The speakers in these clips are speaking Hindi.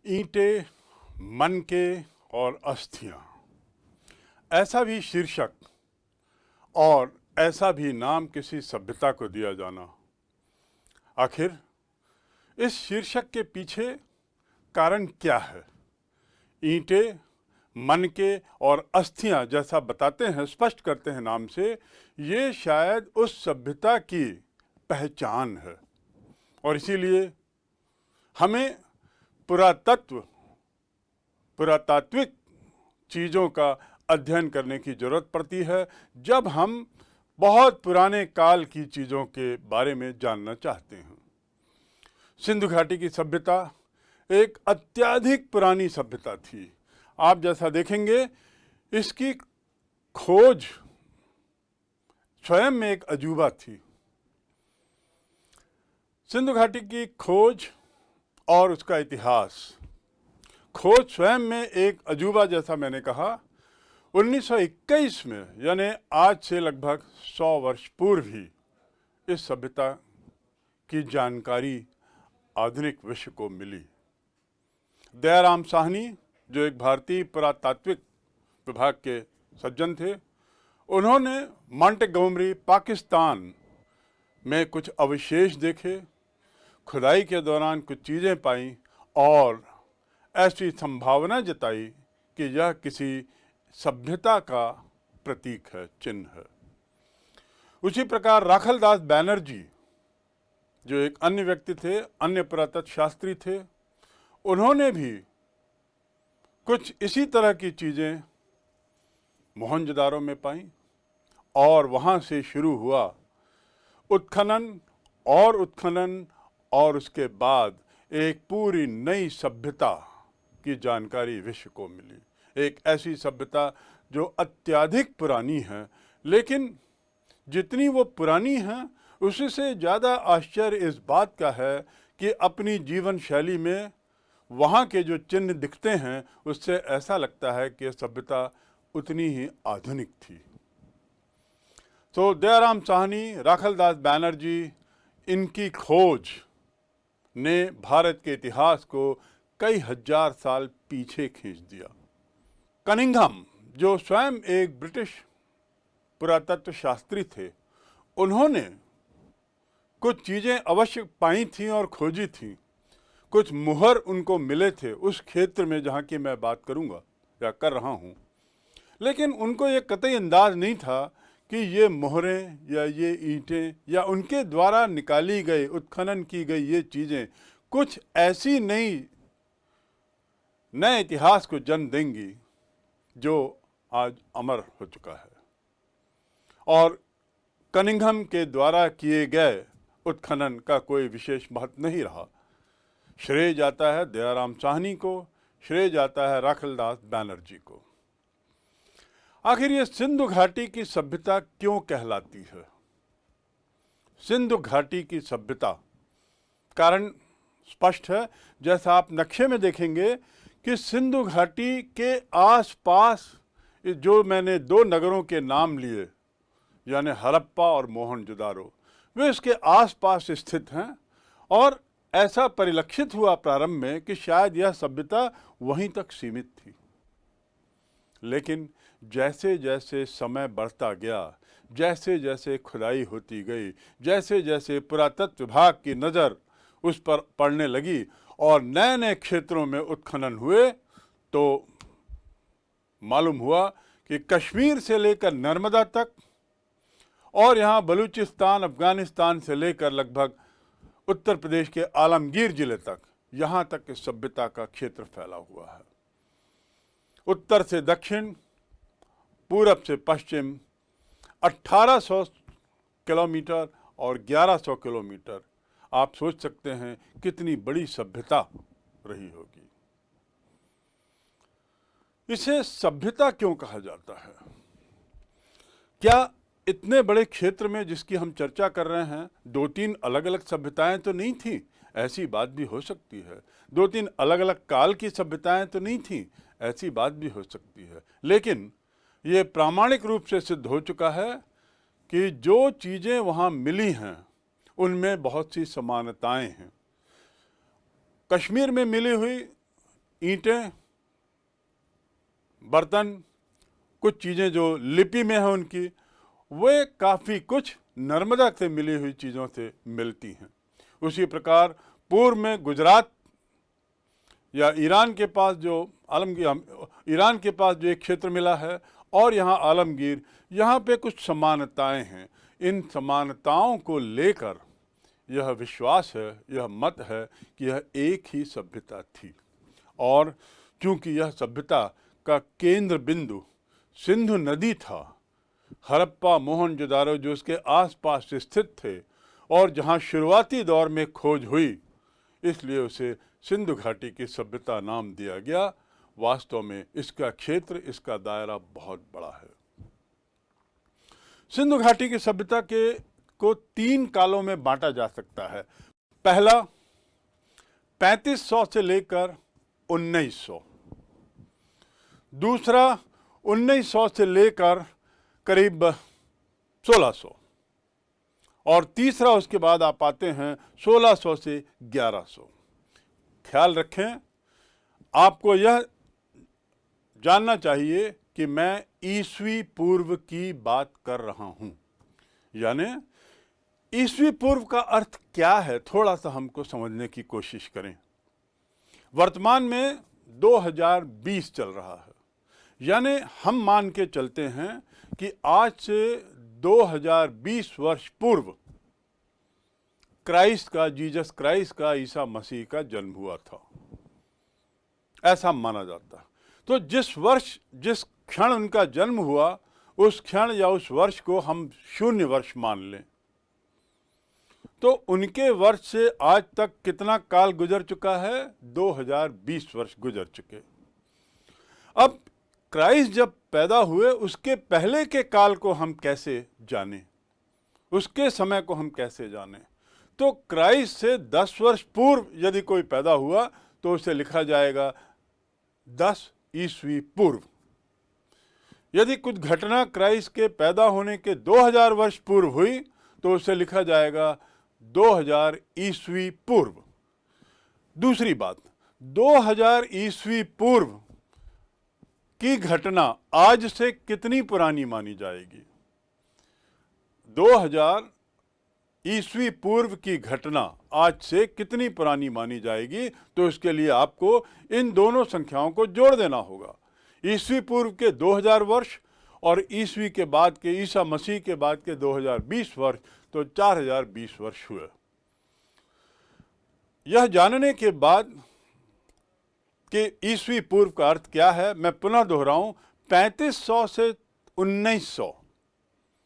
ईंटें, मनके और अस्थियां, ऐसा भी शीर्षक और ऐसा भी नाम किसी सभ्यता को दिया जाना। आखिर इस शीर्षक के पीछे कारण क्या है? ईंटें, मनके और अस्थियां जैसा बताते हैं, स्पष्ट करते हैं नाम से, ये शायद उस सभ्यता की पहचान है और इसीलिए हमें पुरातात्विक चीज़ों का अध्ययन करने की ज़रूरत पड़ती है जब हम बहुत पुराने काल की चीज़ों के बारे में जानना चाहते हैं। सिंधु घाटी की सभ्यता एक अत्यधिक पुरानी सभ्यता थी। आप जैसा देखेंगे, इसकी खोज स्वयं में एक अजूबा थी। सिंधु घाटी की खोज और उसका इतिहास, खोज स्वयं में एक अजूबा, जैसा मैंने कहा। 1921 में, यानी आज से लगभग 100 वर्ष पूर्व ही, इस सभ्यता की जानकारी आधुनिक विश्व को मिली। दयाराम साहनी, जो एक भारतीय पुरातात्विक विभाग के सज्जन थे, उन्होंने मॉन्टेगोमरी, पाकिस्तान में कुछ अवशेष देखे, खुदाई के दौरान कुछ चीज़ें पाई और ऐसी संभावना जताई कि यह किसी सभ्यता का प्रतीक है, चिन्ह है। उसी प्रकार राखलदास बैनर्जी, जो एक अन्य व्यक्ति थे, अन्य पुरातत्व शास्त्री थे, उन्होंने भी कुछ इसी तरह की चीज़ें मोहनजोदारो में पाई और वहाँ से शुरू हुआ उत्खनन और उसके बाद एक पूरी नई सभ्यता की जानकारी विश्व को मिली। एक ऐसी सभ्यता जो अत्यधिक पुरानी है, लेकिन जितनी वो पुरानी है उससे ज़्यादा आश्चर्य इस बात का है कि अपनी जीवन शैली में वहाँ के जो चिन्ह दिखते हैं उससे ऐसा लगता है कि सभ्यता उतनी ही आधुनिक थी। तो दयाराम साहनी, राखलदास बैनर्जी, इनकी खोज ने भारत के इतिहास को कई हजार साल पीछे खींच दिया। कनिंघम, जो स्वयं एक ब्रिटिश पुरातत्व शास्त्री थे, उन्होंने कुछ चीज़ें अवश्य पाई थीं और खोजी थीं। कुछ मुहर उनको मिले थे उस क्षेत्र में जहाँ की मैं बात करूँगा या कर रहा हूँ, लेकिन उनको ये कतई अंदाज नहीं था कि ये मोहरें या ये ईंटें या उनके द्वारा निकाली गई, उत्खनन की गई ये चीज़ें कुछ ऐसी नए इतिहास को जन्म देंगी जो आज अमर हो चुका है। और कनिंघम के द्वारा किए गए उत्खनन का कोई विशेष महत्व नहीं रहा। श्रेय जाता है दयाराम साहनी को, श्रेय जाता है राखलदास बैनर्जी को। आखिर ये सिंधु घाटी की सभ्यता क्यों कहलाती है? सिंधु घाटी की सभ्यता, कारण स्पष्ट है। जैसा आप नक्शे में देखेंगे कि सिंधु घाटी के आसपास जो मैंने दो नगरों के नाम लिए, यानी हड़प्पा और मोहनजोदारो, वे इसके आसपास स्थित हैं और ऐसा परिलक्षित हुआ प्रारंभ में कि शायद यह सभ्यता वहीं तक सीमित थी। लेकिन जैसे जैसे समय बढ़ता गया, जैसे जैसे खुदाई होती गई, जैसे जैसे पुरातत्व विभाग की नज़र उस पर पड़ने लगी और नए नए क्षेत्रों में उत्खनन हुए, तो मालूम हुआ कि कश्मीर से लेकर नर्मदा तक और यहाँ बलूचिस्तान, अफगानिस्तान से लेकर लगभग उत्तर प्रदेश के आलमगीर जिले तक, यहाँ तक इस सभ्यता का क्षेत्र फैला हुआ है। उत्तर से दक्षिण, पूरब से पश्चिम 1800 किलोमीटर और 1100 किलोमीटर, आप सोच सकते हैं कितनी बड़ी सभ्यता रही होगी। इसे सभ्यता क्यों कहा जाता है? क्या इतने बड़े क्षेत्र में जिसकी हम चर्चा कर रहे हैं, दो तीन अलग अलग सभ्यताएं तो नहीं थी? ऐसी बात भी हो सकती है। दो तीन अलग अलग काल की सभ्यताएं तो नहीं थी? ऐसी बात भी हो सकती है। लेकिन ये प्रामाणिक रूप से सिद्ध हो चुका है कि जो चीज़ें वहाँ मिली हैं उनमें बहुत सी समानताएं हैं। कश्मीर में मिली हुई ईंटें, बर्तन, कुछ चीज़ें जो लिपि में हैं उनकी, वे काफ़ी कुछ नर्मदा से मिली हुई चीज़ों से मिलती हैं। उसी प्रकार पूर्व में गुजरात या ईरान के पास जो ईरान के पास जो एक क्षेत्र मिला है और यहाँ आलमगीर, यहाँ पे कुछ समानताएं हैं। इन समानताओं को लेकर यह विश्वास है, यह मत है कि यह एक ही सभ्यता थी। और चूंकि यह सभ्यता का केंद्र बिंदु सिंधु नदी था, हड़प्पा, मोहनजोदारो जो उसके आसपास स्थित थे और जहाँ शुरुआती दौर में खोज हुई, इसलिए उसे सिंधु घाटी की सभ्यता नाम दिया गया। वास्तव में इसका क्षेत्र, इसका दायरा बहुत बड़ा है। सिंधु घाटी की सभ्यता को 3 कालों में बांटा जा सकता है। पहला 3500 से लेकर 1900, दूसरा 1900 से लेकर करीब 1600, और तीसरा उसके बाद आप आते हैं 1600 से 1100। ख्याल रखें, आपको यह जानना चाहिए कि मैं ईसवी पूर्व की बात कर रहा हूं। यानी ईसवी पूर्व का अर्थ क्या है, थोड़ा सा हमको समझने की कोशिश करें। वर्तमान में 2020 चल रहा है, यानी हम मान के चलते हैं कि आज से 2020 वर्ष पूर्व जीसस क्राइस्ट का, ईसा मसीह का जन्म हुआ था, ऐसा माना जाता है। तो जिस क्षण उनका जन्म हुआ, उस क्षण या उस वर्ष को हम 0 वर्ष मान लें, तो उनके वर्ष से आज तक कितना काल गुजर चुका है? 2020 वर्ष गुजर चुके। अब क्राइस्ट जब पैदा हुए, उसके पहले के काल को हम कैसे जानें, उसके समय को हम कैसे जानें? तो क्राइस्ट से 10 वर्ष पूर्व यदि कोई पैदा हुआ तो उसे लिखा जाएगा 10 ईस्वी पूर्व। यदि कुछ घटना क्राइस्ट के पैदा होने के 2000 वर्ष पूर्व हुई तो उसे लिखा जाएगा 2000 ईस्वी पूर्व। दूसरी बात, 2000 ईस्वी पूर्व की घटना आज से कितनी पुरानी मानी जाएगी? 2000 ईस्वी पूर्व की घटना आज से कितनी पुरानी मानी जाएगी? तो इसके लिए आपको इन दोनों संख्याओं को जोड़ देना होगा। ईस्वी पूर्व के 2000 वर्ष और ईस्वी के बाद के, ईसा मसीह के बाद के 2020 वर्ष, तो 4020 वर्ष हुए। यह जानने के बाद कि ईस्वी पूर्व का अर्थ क्या है, मैं पुनः दोहराऊं, 3500 से 1900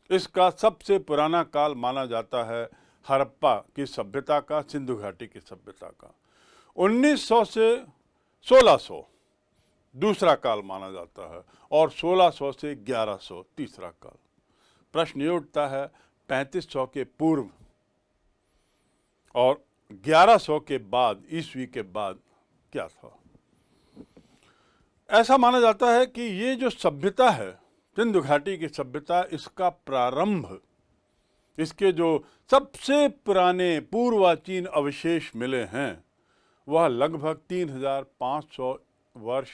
इसका सबसे पुराना काल माना जाता है हड़प्पा की सभ्यता का, सिंधु घाटी की सभ्यता का। 1900 से 1600 दूसरा काल माना जाता है और 1600 से 1100 तीसरा काल। प्रश्न ये उठता है, 3500 के पूर्व और 1100 के बाद, ईस्वी के बाद क्या था? ऐसा माना जाता है कि ये जो सभ्यता है, सिंधु घाटी की सभ्यता, इसका प्रारंभ, इसके जो सबसे पुराने पूर्वाचीन अवशेष मिले हैं वह लगभग 3500 वर्ष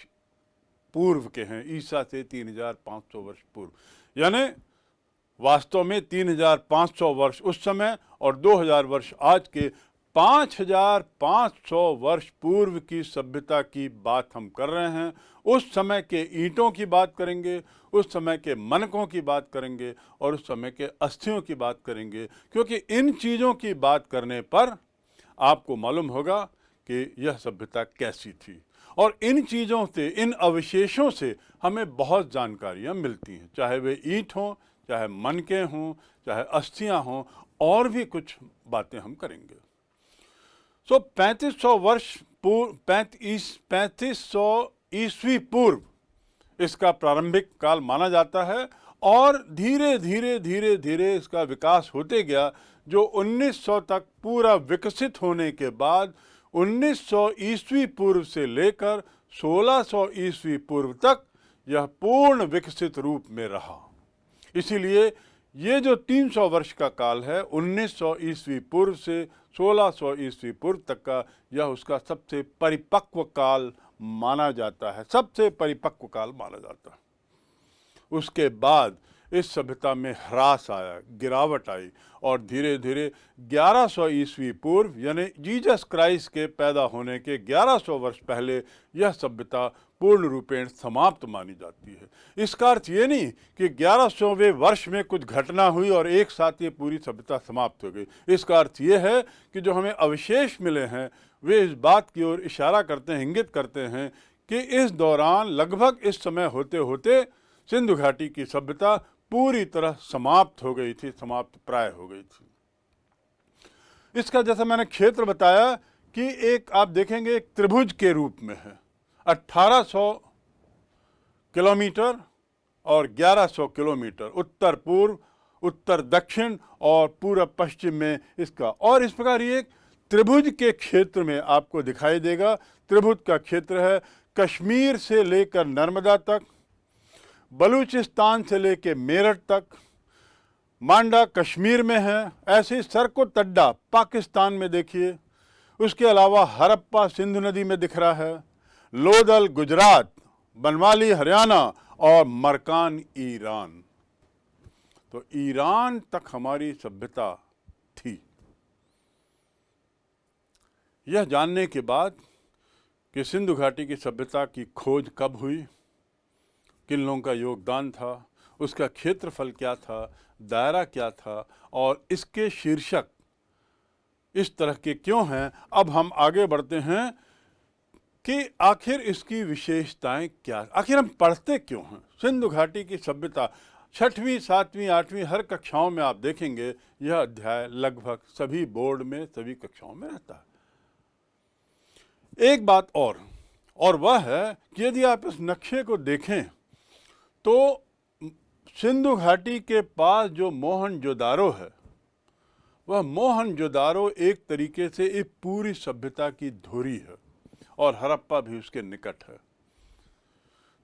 पूर्व के हैं, ईसा से 3500 वर्ष पूर्व। यानी वास्तव में 3500 वर्ष उस समय और 2000 वर्ष आज के, 5500 वर्ष पूर्व की सभ्यता की बात हम कर रहे हैं। उस समय के ईंटों की बात करेंगे, उस समय के मनकों की बात करेंगे और उस समय के अस्थियों की बात करेंगे, क्योंकि इन चीज़ों की बात करने पर आपको मालूम होगा कि यह सभ्यता कैसी थी। और इन चीज़ों से, इन अवशेषों से हमें बहुत जानकारियाँ मिलती हैं, चाहे वे ईंट हों, चाहे मनके हों, चाहे अस्थियाँ हों, और भी कुछ बातें हम करेंगे। 3500 वर्ष पूर्व, 3500 ईस्वी पूर्व इसका प्रारंभिक काल माना जाता है और धीरे धीरे धीरे धीरे इसका विकास होते गया, जो 1900 तक पूरा विकसित होने के बाद 1900 ईस्वी पूर्व से लेकर 1600 ईस्वी पूर्व तक यह पूर्ण विकसित रूप में रहा। इसीलिए ये जो 300 वर्ष का काल है, 1900 ईस्वी पूर्व से 1600 ईस्वी पूर्व तक का, यह उसका सबसे परिपक्व काल माना जाता है, सबसे परिपक्व काल माना जाता है। उसके बाद इस सभ्यता में ह्रास आया, गिरावट आई, और धीरे धीरे 1100 ईस्वी पूर्व यानी जीसस क्राइस्ट के पैदा होने के 1100 वर्ष पहले यह सभ्यता पूर्ण रूपेण समाप्त मानी जाती है। इसका अर्थ ये नहीं कि 1100वें वर्ष में कुछ घटना हुई और एक साथ ये पूरी सभ्यता समाप्त हो गई। इसका अर्थ ये है कि जो हमें अवशेष मिले हैं वे इस बात की ओर इशारा करते हैं, इंगित करते हैं कि इस दौरान लगभग इस समय होते होते सिंधु घाटी की सभ्यता पूरी तरह समाप्त हो गई थी, समाप्त प्राय हो गई थी। इसका जैसा मैंने क्षेत्र बताया कि एक आप देखेंगे एक त्रिभुज के रूप में है, 1800 किलोमीटर और 1100 किलोमीटर, उत्तर पूर्व, उत्तर दक्षिण और पूर्व पश्चिम में इसका, और इस प्रकार ये एक त्रिभुज के क्षेत्र में आपको दिखाई देगा। त्रिभुज का क्षेत्र है कश्मीर से लेकर नर्मदा तक, बलूचिस्तान से लेकर मेरठ तक, मांडा कश्मीर में है, ऐसे सरकोतड्डा पाकिस्तान में देखिए, उसके अलावा हरप्पा सिंधु नदी में दिख रहा है, लोदल गुजरात, बनवाली हरियाणा और मरकान ईरान। तो ईरान तक हमारी सभ्यता थी। यह जानने के बाद कि सिंधु घाटी की सभ्यता की खोज कब हुई, किन लोगों का योगदान था, उसका क्षेत्रफल क्या था, दायरा क्या था और इसके शीर्षक इस तरह के क्यों हैं, अब हम आगे बढ़ते हैं कि आखिर इसकी विशेषताएं क्या, आखिर हम पढ़ते क्यों हैं। सिंधु घाटी की सभ्यता 6वीं, 7वीं, 8वीं हर कक्षाओं में आप देखेंगे यह अध्याय लगभग सभी बोर्ड में, सभी कक्षाओं में रहता है। एक बात और वह है कि यदि आप इस नक्शे को देखें तो सिंधु घाटी के पास जो मोहनजोदारो है, वह मोहनजोदारो एक तरीके से एक पूरी सभ्यता की धुरी है और हड़प्पा भी उसके निकट है।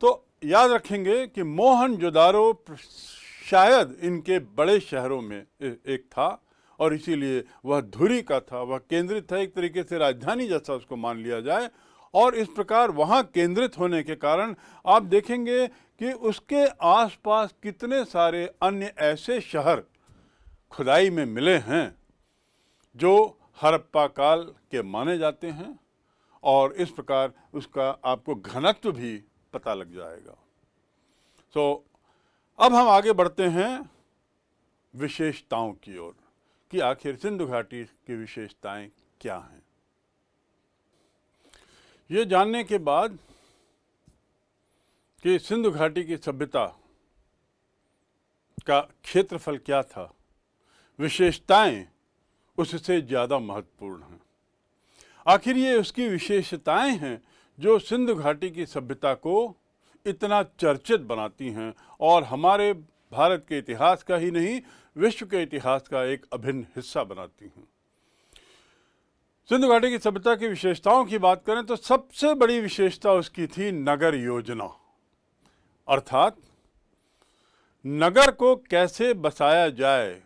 तो याद रखेंगे कि मोहनजोदारो शायद इनके बड़े शहरों में एक था और इसीलिए वह धुरी का था, वह केंद्रित था, एक तरीके से राजधानी जैसा उसको मान लिया जाए। और इस प्रकार वहाँ केंद्रित होने के कारण आप देखेंगे कि उसके आसपास कितने सारे अन्य ऐसे शहर खुदाई में मिले हैं जो हड़प्पा काल के माने जाते हैं, और इस प्रकार उसका आपको घनत्व भी पता लग जाएगा। तो अब हम आगे बढ़ते हैं विशेषताओं की ओर कि आखिर सिंधु घाटी की विशेषताएं क्या हैं। ये जानने के बाद कि सिंधु घाटी की सभ्यता का क्षेत्रफल क्या था, विशेषताएं उससे ज़्यादा महत्वपूर्ण हैं। आखिर ये उसकी विशेषताएं हैं जो सिंधु घाटी की सभ्यता को इतना चर्चित बनाती हैं और हमारे भारत के इतिहास का ही नहीं, विश्व के इतिहास का एक अभिन्न हिस्सा बनाती हैं। सिंधु घाटी की सभ्यता की विशेषताओं की बात करें तो सबसे बड़ी विशेषता उसकी थी नगर योजना, अर्थात नगर को कैसे बसाया जाए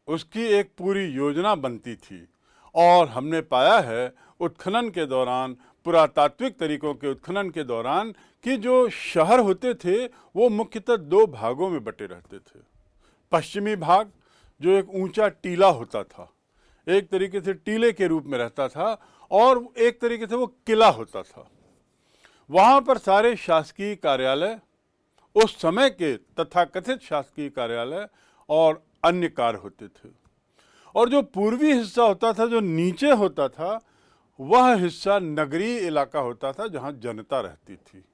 उसकी एक पूरी योजना बनती थी। और हमने पाया है उत्खनन के दौरान, पुरातात्विक तरीकों के उत्खनन के दौरान, कि जो शहर होते थे वो मुख्यतः दो भागों में बटे रहते थे। पश्चिमी भाग जो एक ऊंचा टीला होता था, एक तरीके से टीले के रूप में रहता था, और एक तरीके से वो किला होता था। वहाँ पर सारे शासकीय कार्यालय, उस समय के तथाकथित शासकीय कार्यालय और अन्य कार्य होते थे। और जो पूर्वी हिस्सा होता था, जो नीचे होता था, वह हिस्सा नगरीय इलाका होता था जहाँ जनता रहती थी।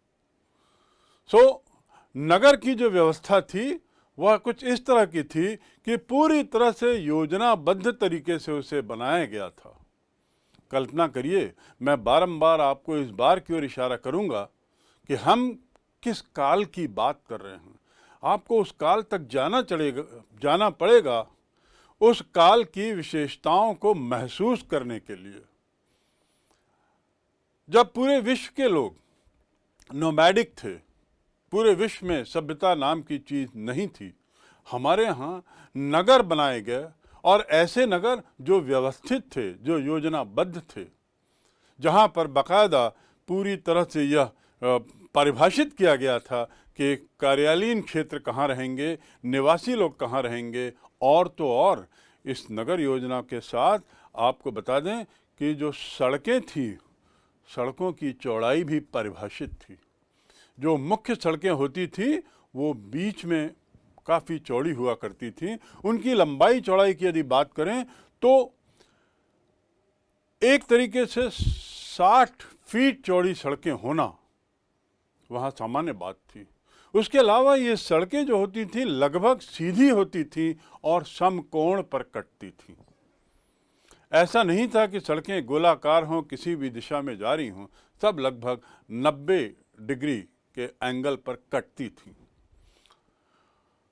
नगर की जो व्यवस्था थी वह कुछ इस तरह की थी कि पूरी तरह से योजनाबद्ध तरीके से उसे बनाया गया था। कल्पना करिए, मैं बारंबार आपको इस बार की ओर इशारा करूंगा कि हम किस काल की बात कर रहे हैं। आपको उस काल तक जाना पड़ेगा उस काल की विशेषताओं को महसूस करने के लिए। जब पूरे विश्व के लोग नोमैडिक थे, पूरे विश्व में सभ्यता नाम की चीज नहीं थी, हमारे यहाँ नगर बनाए गए, और ऐसे नगर जो व्यवस्थित थे, जो योजनाबद्ध थे, जहाँ पर बाकायदा पूरी तरह से यह परिभाषित किया गया था कि कार्यालयीन क्षेत्र कहाँ रहेंगे, निवासी लोग कहाँ रहेंगे। और तो और इस नगर योजना के साथ आपको बता दें कि जो सड़कें थी, सड़कों की चौड़ाई भी परिभाषित थी। जो मुख्य सड़कें होती थी वो बीच में काफ़ी चौड़ी हुआ करती थी। उनकी लंबाई चौड़ाई की यदि बात करें तो एक तरीके से 60 फीट चौड़ी सड़कें होना वहाँ सामान्य बात थी। उसके अलावा ये सड़कें जो होती थी लगभग सीधी होती थी और समकोण पर कटती थी। ऐसा नहीं था कि सड़कें गोलाकार हों, किसी भी दिशा में जा रही हों, सब लगभग 90 डिग्री के एंगल पर कटती थी।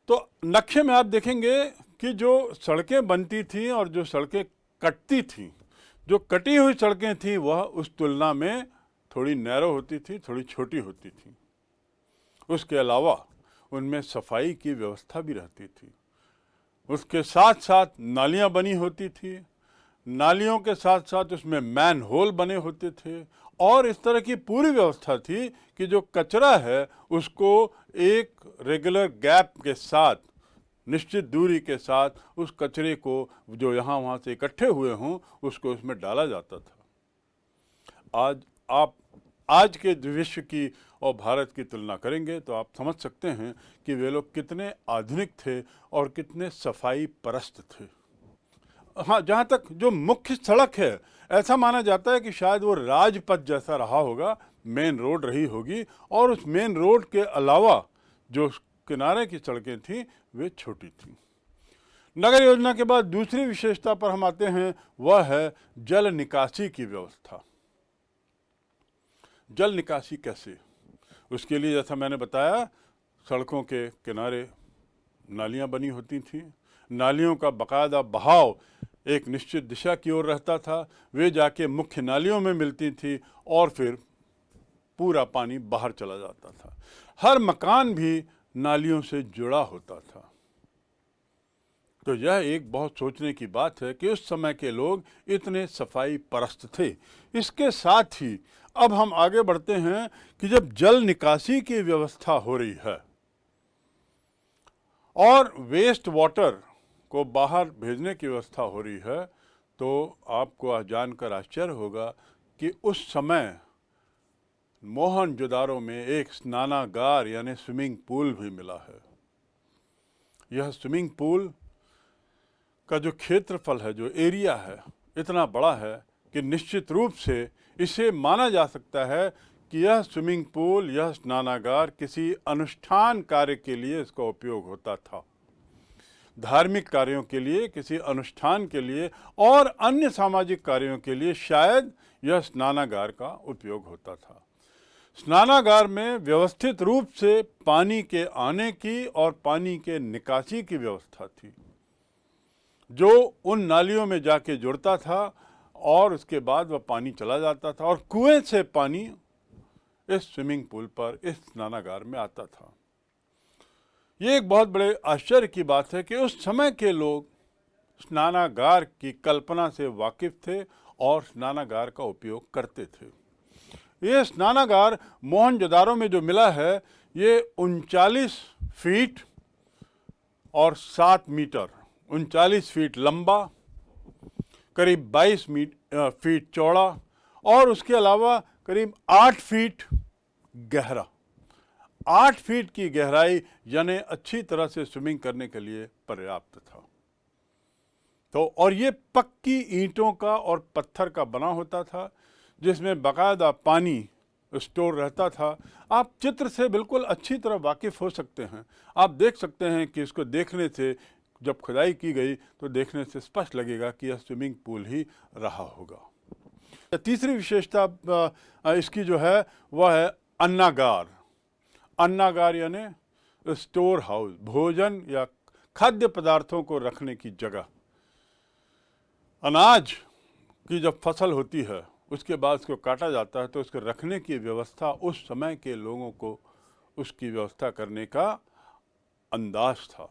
तो नक्शे में आप देखेंगे कि जो सड़कें बनती थी और जो सड़कें कटती थी, जो कटी हुई सड़कें थी वह उस तुलना में थोड़ी नैरो होती थी, थोड़ी छोटी होती थी। उसके अलावा उनमें सफाई की व्यवस्था भी रहती थी। उसके साथ साथ नालियां बनी होती थी, नालियों के साथ साथ उसमें मैन होल बने होते थे, और इस तरह की पूरी व्यवस्था थी कि जो कचरा है उसको एक रेगुलर गैप के साथ, निश्चित दूरी के साथ उस कचरे को जो यहाँ वहाँ से इकट्ठे हुए हों उसको उसमें डाला जाता था। आज आप आज के विश्व की और भारत की तुलना करेंगे तो आप समझ सकते हैं कि वे लोग कितने आधुनिक थे और कितने सफाई परस्त थे। हाँ, जहाँ तक जो मुख्य सड़क है, ऐसा माना जाता है कि शायद वो राजपथ जैसा रहा होगा, मेन रोड रही होगी, और उस मेन रोड के अलावा जो किनारे की सड़कें थीं वे छोटी थीं। नगर योजना के बाद दूसरी विशेषता पर हम आते हैं, वह है जल निकासी की व्यवस्था। जल निकासी कैसे? उसके लिए जैसा मैंने बताया, सड़कों के किनारे नालियां बनी होती थीं। नालियों का बाकायदा बहाव एक निश्चित दिशा की ओर रहता था, वे जाके मुख्य नालियों में मिलती थी और फिर पूरा पानी बाहर चला जाता था। हर मकान भी नालियों से जुड़ा होता था। तो यह एक बहुत सोचने की बात है कि उस समय के लोग इतने सफाई परस्त थे। इसके साथ ही अब हम आगे बढ़ते हैं कि जब जल निकासी की व्यवस्था हो रही है और वेस्ट वाटर को बाहर भेजने की व्यवस्था हो रही है, तो आपको जानकर आश्चर्य होगा कि उस समय मोहनजोदारो में एक स्नानागार यानी स्विमिंग पूल भी मिला है। यह स्विमिंग पूल का जो क्षेत्रफल है, जो एरिया है, इतना बड़ा है कि निश्चित रूप से इसे माना जा सकता है कि यह स्विमिंग पूल, यह स्नानागार किसी अनुष्ठान कार्य के लिए इसका उपयोग होता था। धार्मिक कार्यों के लिए, किसी अनुष्ठान के लिए और अन्य सामाजिक कार्यों के लिए शायद यह स्नानागार का उपयोग होता था। स्नानागार में व्यवस्थित रूप से पानी के आने की और पानी के निकासी की व्यवस्था थी, जो उन नालियों में जाके जुड़ता था और उसके बाद वह पानी चला जाता था और कुएं से पानी इस स्विमिंग पूल पर, इस स्नानागार में आता था। ये एक बहुत बड़े आश्चर्य की बात है कि उस समय के लोग स्नानागार की कल्पना से वाकिफ थे और स्नानागार का उपयोग करते थे। ये स्नानागार मोहनजोदारो में जो मिला है, ये 39 फीट और 7 मीटर, 39 फीट लंबा, करीब 22 फीट चौड़ा और उसके अलावा करीब 8 फीट गहरा। 8 फीट की गहराई यानी अच्छी तरह से स्विमिंग करने के लिए पर्याप्त था। तो और ये पक्की ईंटों का और पत्थर का बना होता था, जिसमें बाकायदा पानी स्टोर रहता था। आप चित्र से बिल्कुल अच्छी तरह वाकिफ़ हो सकते हैं। आप देख सकते हैं कि इसको देखने से, जब खुदाई की गई तो देखने से स्पष्ट लगेगा कि यह स्विमिंग पूल ही रहा होगा। तीसरी विशेषता इसकी जो है वह है अन्नागार। अन्नागार यानी स्टोर हाउस, भोजन या खाद्य पदार्थों को रखने की जगह। अनाज की जब फसल होती है उसके बाद उसको काटा जाता है तो उसको रखने की व्यवस्था उस समय के लोगों को उसकी व्यवस्था करने का अंदाज था।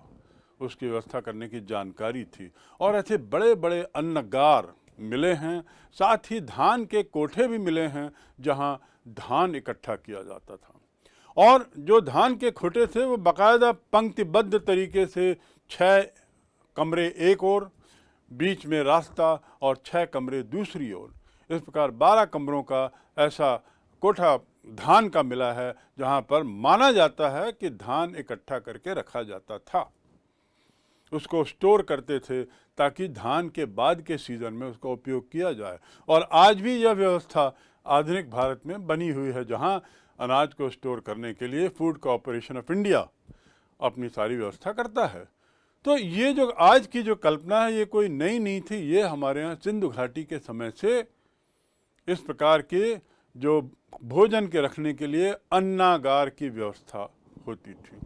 उसकी व्यवस्था करने की जानकारी थी। और ऐसे बड़े बड़े अन्नगार मिले हैं, साथ ही धान के कोठे भी मिले हैं जहां धान इकट्ठा किया जाता था। और जो धान के खोटे थे वो बाकायदा पंक्तिबद्ध तरीके से 6 कमरे एक ओर, बीच में रास्ता और 6 कमरे दूसरी ओर, इस प्रकार 12 कमरों का ऐसा कोठा धान का मिला है जहां पर माना जाता है कि धान इकट्ठा करके रखा जाता था, उसको स्टोर करते थे ताकि धान के बाद के सीज़न में उसका उपयोग किया जाए। और आज भी यह व्यवस्था आधुनिक भारत में बनी हुई है जहां अनाज को स्टोर करने के लिए फूड कॉरपोरेशन ऑफ इंडिया अपनी सारी व्यवस्था करता है। तो ये जो आज की जो कल्पना है ये कोई नई नहीं थी, ये हमारे यहाँ सिंधु घाटी के समय से इस प्रकार के जो भोजन के रखने के लिए अन्नागार की व्यवस्था होती थी।